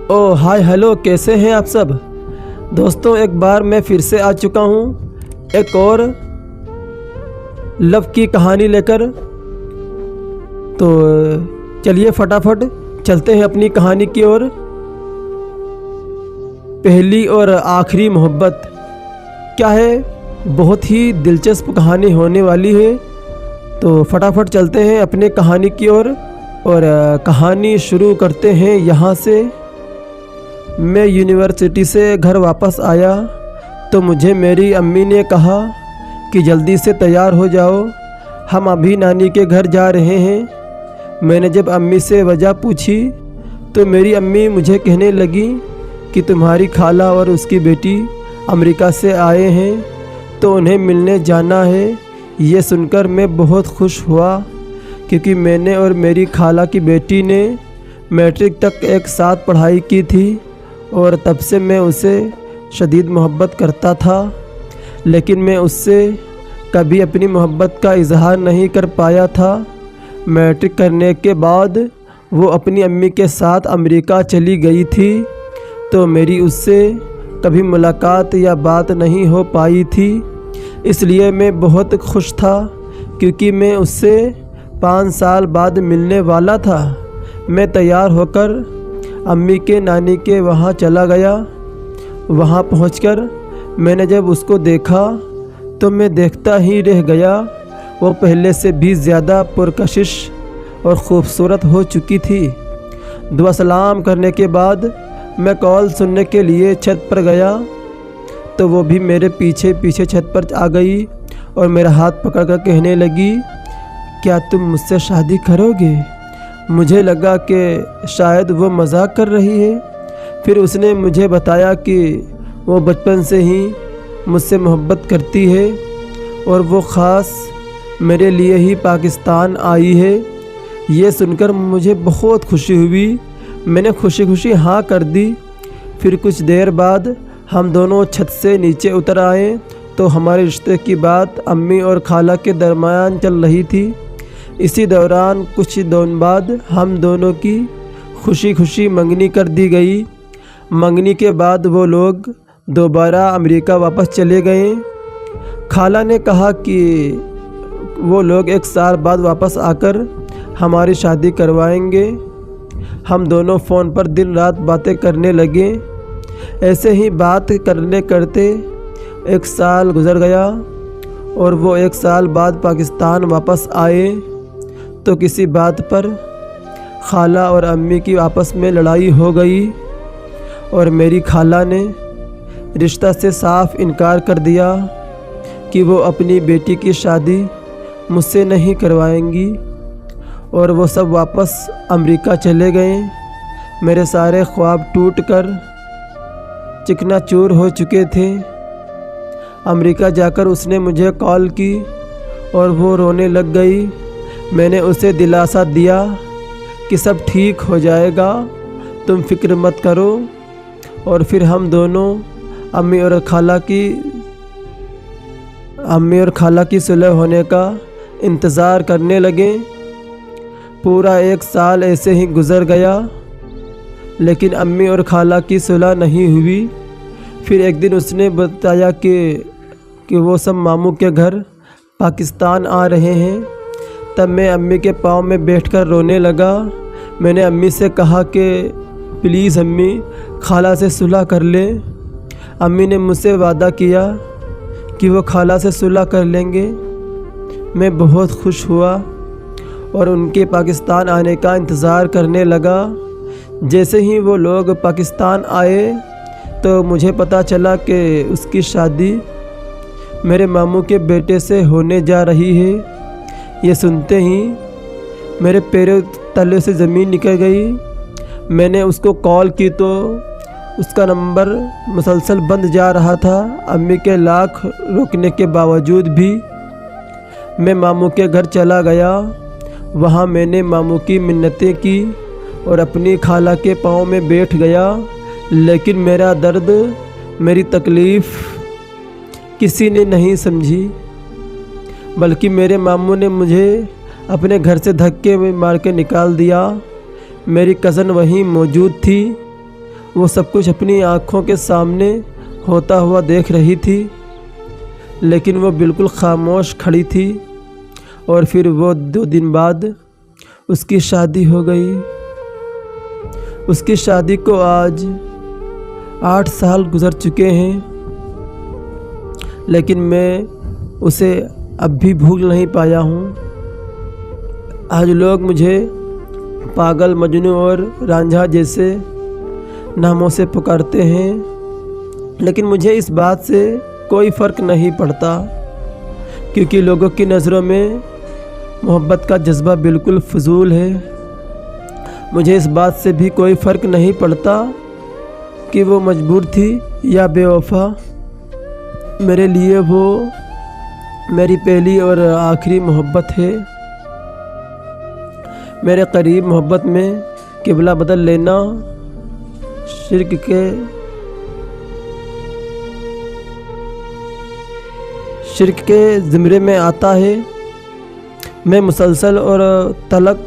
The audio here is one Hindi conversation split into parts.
ओ हाय हेलो, कैसे हैं आप सब दोस्तों। एक बार मैं फिर से आ चुका हूँ एक और लव की कहानी लेकर। तो चलिए फटाफट चलते हैं अपनी कहानी की ओर। पहली और आखिरी मोहब्बत क्या है, बहुत ही दिलचस्प कहानी होने वाली है। तो फटाफट चलते हैं अपने कहानी की ओर और कहानी शुरू करते हैं यहाँ से। मैं यूनिवर्सिटी से घर वापस आया तो मुझे मेरी अम्मी ने कहा कि जल्दी से तैयार हो जाओ, हम अभी नानी के घर जा रहे हैं। मैंने जब अम्मी से वजह पूछी तो मेरी अम्मी मुझे कहने लगी कि तुम्हारी खाला और उसकी बेटी अमेरिका से आए हैं तो उन्हें मिलने जाना है। ये सुनकर मैं बहुत खुश हुआ क्योंकि मैंने और मेरी खाला की बेटी ने मैट्रिक तक एक साथ पढ़ाई की थी और तब से मैं उसे शदीद मोहब्बत करता था। लेकिन मैं उससे कभी अपनी मोहब्बत का इजहार नहीं कर पाया था। मैट्रिक करने के बाद वो अपनी अम्मी के साथ अमेरिका चली गई थी तो मेरी उससे कभी मुलाकात या बात नहीं हो पाई थी। इसलिए मैं बहुत खुश था क्योंकि मैं उससे 5 साल बाद मिलने वाला था। मैं तैयार होकर अम्मी के नानी के वहाँ चला गया। वहाँ पहुँचकर मैंने जब उसको देखा तो मैं देखता ही रह गया। वो पहले से भी ज़्यादा पुरकशिश और ख़ूबसूरत हो चुकी थी। दुआ सलाम करने के बाद मैं कॉल सुनने के लिए छत पर गया तो वो भी मेरे पीछे पीछे छत पर आ गई और मेरा हाथ पकड़कर कहने लगी, क्या तुम मुझसे शादी करोगे? मुझे लगा कि शायद वो मजाक कर रही है। फिर उसने मुझे बताया कि वो बचपन से ही मुझसे मोहब्बत करती है और वो ख़ास मेरे लिए ही पाकिस्तान आई है। ये सुनकर मुझे बहुत खुशी हुई। मैंने खुशी खुशी हाँ कर दी। फिर कुछ देर बाद हम दोनों छत से नीचे उतर आए तो हमारे रिश्ते की बात अम्मी और खाला के दरमियान चल रही थी। इसी दौरान कुछ दिन बाद हम दोनों की खुशी खुशी मंगनी कर दी गई। मंगनी के बाद वो लोग दोबारा अमेरिका वापस चले गए। खाला ने कहा कि वो लोग 1 साल बाद वापस आकर हमारी शादी करवाएंगे। हम दोनों फ़ोन पर दिन रात बातें करने लगे। ऐसे ही बात करने करते 1 साल गुज़र गया और वो 1 साल बाद पाकिस्तान वापस आए तो किसी बात पर खाला और अम्मी की आपस में लड़ाई हो गई और मेरी खाला ने रिश्ता से साफ इनकार कर दिया कि वो अपनी बेटी की शादी मुझसे नहीं करवाएंगी और वो सब वापस अमेरिका चले गए। मेरे सारे ख्वाब टूटकर चिकनाचूर हो चुके थे। अमेरिका जाकर उसने मुझे कॉल की और वो रोने लग गई। मैंने उसे दिलासा दिया कि सब ठीक हो जाएगा, तुम फिक्र मत करो। और फिर हम दोनों अम्मी और खाला की सुलह होने का इंतज़ार करने लगे। पूरा 1 साल ऐसे ही गुज़र गया लेकिन अम्मी और खाला की सुलह नहीं हुई। फिर एक दिन उसने बताया कि वो सब मामू के घर पाकिस्तान आ रहे हैं। तब मैं अम्मी के पाँव में बैठकर रोने लगा। मैंने अम्मी से कहा कि प्लीज़ अम्मी, खाला से सुलह कर ले। अम्मी ने मुझसे वादा किया कि वो खाला से सुलह कर लेंगे। मैं बहुत खुश हुआ और उनके पाकिस्तान आने का इंतज़ार करने लगा। जैसे ही वो लोग पाकिस्तान आए तो मुझे पता चला कि उसकी शादी मेरे मामू के बेटे से होने जा रही है। ये सुनते ही मेरे पैरों तले से ज़मीन निकल गई। मैंने उसको कॉल की तो उसका नंबर मुसलसल बंद जा रहा था। अम्मी के लाख रोकने के बावजूद भी मैं मामू के घर चला गया। वहाँ मैंने मामू की मिन्नतें की और अपनी खाला के पाँव में बैठ गया। लेकिन मेरा दर्द, मेरी तकलीफ़ किसी ने नहीं समझी, बल्कि मेरे मामू ने मुझे अपने घर से धक्के में मार के निकाल दिया। मेरी कज़न वहीं मौजूद थी वो सब कुछ अपनी आँखों के सामने होता हुआ देख रही थी, लेकिन वो बिल्कुल खामोश खड़ी थी। और फिर वो 2 दिन बाद उसकी शादी हो गई। उसकी शादी को आज 8 साल गुजर चुके हैं, लेकिन मैं उसे अब भी भूल नहीं पाया हूँ। आज लोग मुझे पागल, मजनू और रांझा जैसे नामों से पुकारते हैं, लेकिन मुझे इस बात से कोई फ़र्क नहीं पड़ता, क्योंकि लोगों की नज़रों में मोहब्बत का जज्बा बिल्कुल फजूल है। मुझे इस बात से भी कोई फ़र्क नहीं पड़ता कि वो मजबूर थी या बेवफा। मेरे लिए वो मेरी पहली और आखिरी मोहब्बत है। मेरे करीब मोहब्बत में किबला बदल लेना शिर्क के ज़िम्रे में आता है। मैं मुसलसल और तलक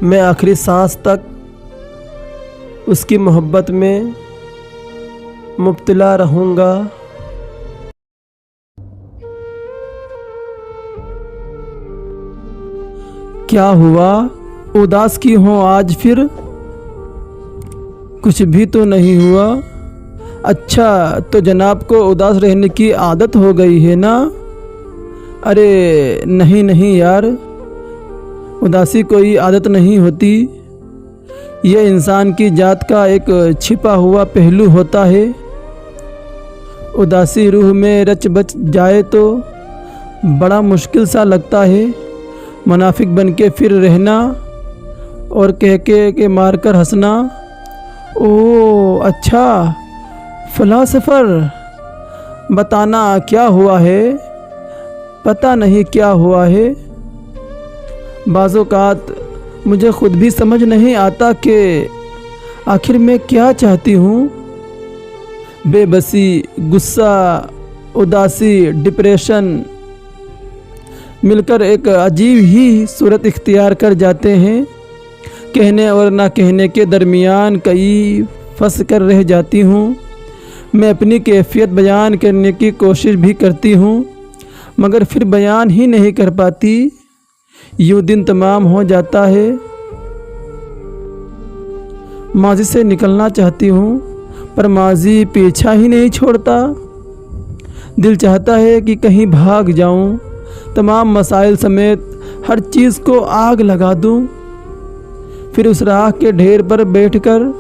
मैं आखिरी सांस तक उसकी मोहब्बत में मुब्तला रहूँगा। क्या हुआ, उदास की हो आज फिर? कुछ भी तो नहीं हुआ। अच्छा, तो जनाब को उदास रहने की आदत हो गई है ना? अरे नहीं यार, उदासी कोई आदत नहीं होती। यह इंसान की जात का एक छिपा हुआ पहलू होता है। उदासी रूह में रच बच जाए तो बड़ा मुश्किल सा लगता है। मुनाफिक बन के फिर रहना और कह के मार कर हंसना। ओह अच्छा, फ़िलॉसफ़र, बताना क्या हुआ है? पता नहीं क्या हुआ है। बाज़ोकात मुझे ख़ुद भी समझ नहीं आता कि आखिर मैं क्या चाहती हूँ। बेबसी, गुस्सा, उदासी, डिप्रेशन मिलकर एक अजीब ही सूरत इख्तियार कर जाते हैं। कहने और ना कहने के दरमियान कई फंस कर रह जाती हूँ। मैं अपनी कैफियत बयान करने की कोशिश भी करती हूँ, मगर फिर बयान ही नहीं कर पाती। यूँ दिन तमाम हो जाता है। माजी से निकलना चाहती हूँ, पर माजी पीछा ही नहीं छोड़ता। दिल चाहता है कि कहीं भाग जाऊँ, तमाम मसाइल समेत हर चीज़ को आग लगा दूँ, फिर उस राह के ढेर पर बैठकर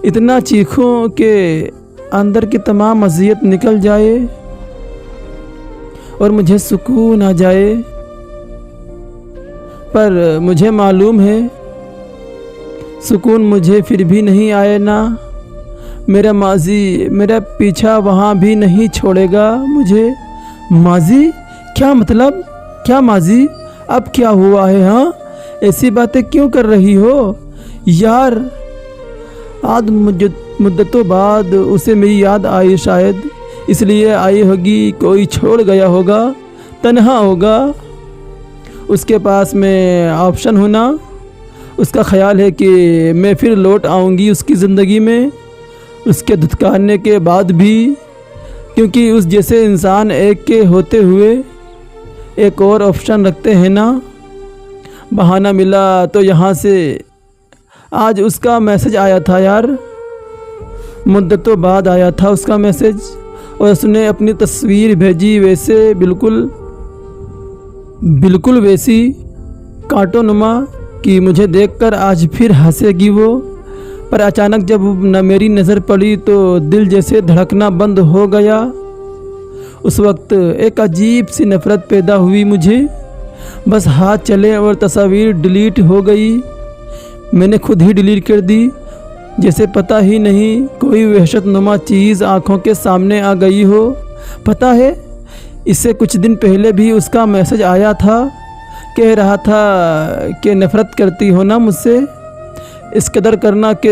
इतना चीखूं कि अंदर की तमाम अज़ियत निकल जाए और मुझे सुकून आ जाए। पर मुझे मालूम है सुकून मुझे फिर भी नहीं आए ना। मेरा माजी मेरा पीछा वहाँ भी नहीं छोड़ेगा मुझे। माजी? क्या मतलब? क्या माजी? अब क्या हुआ है? हाँ, ऐसी बातें क्यों कर रही हो यार? आज मुद्दतों बाद उसे मेरी याद आई, शायद इसलिए आई होगी। कोई छोड़ गया होगा, तन्हा होगा, उसके पास में ऑप्शन होना। उसका ख्याल है कि मैं फिर लौट आऊँगी उसकी ज़िंदगी में, उसके धुतकारने के बाद भी, क्योंकि उस जैसे इंसान एक के होते हुए एक और ऑप्शन रखते हैं ना। बहाना मिला तो यहाँ से आज उसका मैसेज आया था यार, मुद्दतों बाद आया था उसका मैसेज, और उसने अपनी तस्वीर भेजी, वैसे बिल्कुल वैसी कार्टूनुमा कि मुझे देखकर आज फिर हंसेगी वो। पर अचानक जब न मेरी नज़र पड़ी तो दिल जैसे धड़कना बंद हो गया। उस वक्त एक अजीब सी नफ़रत पैदा हुई मुझे। बस हाथ चले और तस्वीर डिलीट हो गई। मैंने खुद ही डिलीट कर दी, जैसे पता ही नहीं कोई वहशतनुमा चीज़ आँखों के सामने आ गई हो। पता है, इससे कुछ दिन पहले भी उसका मैसेज आया था, कह रहा था कि नफ़रत करती हो ना मुझसे, इस कदर करना कि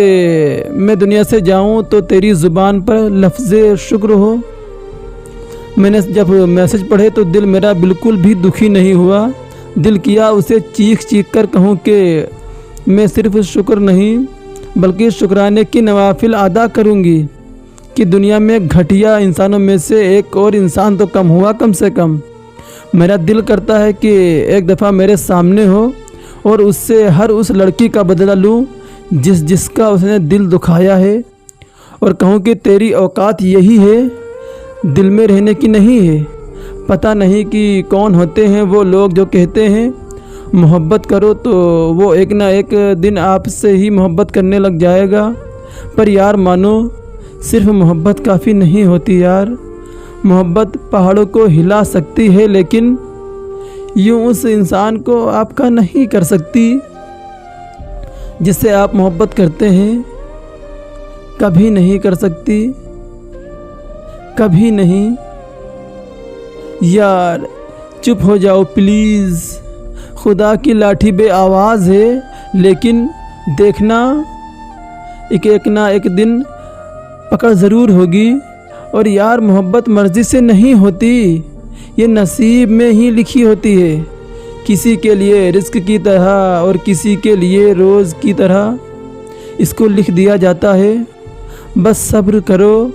मैं दुनिया से जाऊं तो तेरी ज़ुबान पर लफ्ज़े शुक्र हो। मैंने जब मैसेज पढ़े तो दिल मेरा बिल्कुल भी दुखी नहीं हुआ। दिल किया उसे चीख कर कहूँ कि मैं सिर्फ शुक्र नहीं बल्कि शुक्राने की नवाफिल अदा करूँगी कि दुनिया में घटिया इंसानों में से एक और इंसान तो कम हुआ कम से कम। मेरा दिल करता है कि एक दफ़ा मेरे सामने हो और उससे हर उस लड़की का बदला लूँ जिसका उसने दिल दुखाया है, और कहूँ कि तेरी औकात यही है, दिल में रहने की नहीं है। पता नहीं कि कौन होते हैं वो लोग जो कहते हैं मोहब्बत करो तो वो एक ना एक दिन आपसे ही मोहब्बत करने लग जाएगा। पर यार मानो, सिर्फ मोहब्बत काफ़ी नहीं होती यार। मोहब्बत पहाड़ों को हिला सकती है, लेकिन यूँ उस इंसान को आपका नहीं कर सकती जिससे आप मोहब्बत करते हैं। कभी नहीं कर सकती, कभी नहीं। यार चुप हो जाओ प्लीज़। खुदा की लाठी बे आवाज़ है, लेकिन देखना एक ना एक दिन पकड़ ज़रूर होगी। और यार मोहब्बत मर्ज़ी से नहीं होती, ये नसीब में ही लिखी होती है। किसी के लिए रिस्क की तरह और किसी के लिए रोज़ की तरह इसको लिख दिया जाता है। बस सब्र करो,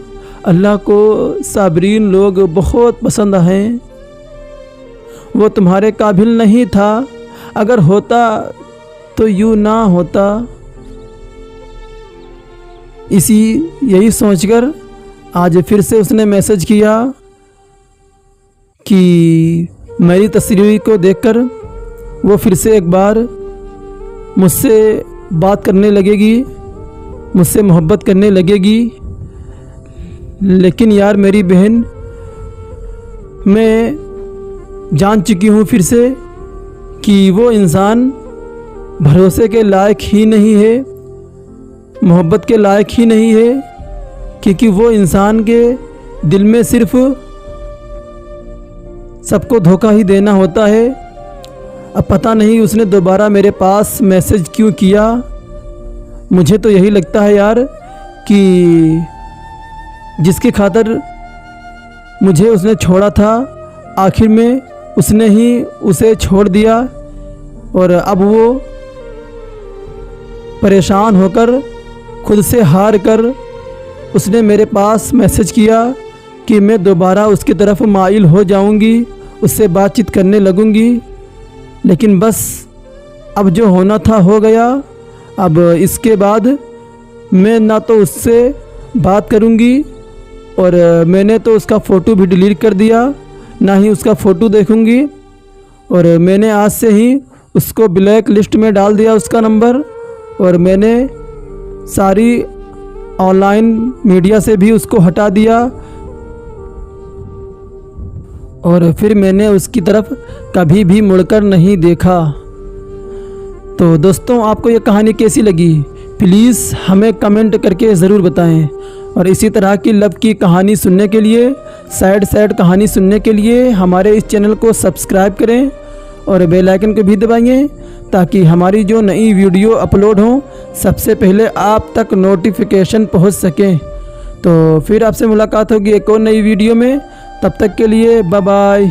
अल्लाह को साबरीन लोग बहुत पसंद हैं। वो तुम्हारे काबिल नहीं था, अगर होता तो यूँ ना होता। यही सोचकर आज फिर से उसने मैसेज किया कि मेरी तस्वीर को देखकर वो फिर से एक बार मुझसे बात करने लगेगी, मुझसे मोहब्बत करने लगेगी। लेकिन यार मेरी बहन, मैं जान चुकी हूँ फिर से कि वो इंसान भरोसे के लायक ही नहीं है, मोहब्बत के लायक ही नहीं है, क्योंकि वो इंसान के दिल में सिर्फ सबको धोखा ही देना होता है। अब पता नहीं उसने दोबारा मेरे पास मैसेज क्यों किया। मुझे तो यही लगता है यार कि जिसकी खातिर मुझे उसने छोड़ा था, आखिर में उसने ही उसे छोड़ दिया, और अब वो परेशान होकर खुद से हार कर उसने मेरे पास मैसेज किया कि मैं दोबारा उसकी तरफ माइल हो जाऊंगी, उससे बातचीत करने लगूंगी। लेकिन बस अब जो होना था हो गया। अब इसके बाद मैं ना तो उससे बात करूंगी, और मैंने तो उसका फ़ोटो भी डिलीट कर दिया, ना ही उसका फ़ोटो देखूंगी। और मैंने आज से ही उसको ब्लैक लिस्ट में डाल दिया उसका नंबर, और मैंने सारी ऑनलाइन मीडिया से भी उसको हटा दिया, और फिर मैंने उसकी तरफ कभी भी मुड़कर नहीं देखा। तो दोस्तों, आपको ये कहानी कैसी लगी प्लीज़ हमें कमेंट करके ज़रूर बताएं। और इसी तरह की लव की कहानी सुनने के लिए, सैड कहानी सुनने के लिए हमारे इस चैनल को सब्सक्राइब करें और बेल आइकन को भी दबाइए, ताकि हमारी जो नई वीडियो अपलोड हो सबसे पहले आप तक नोटिफिकेशन पहुंच सके। तो फिर आपसे मुलाकात होगी एक और नई वीडियो में। तब तक के लिए बाय बाय।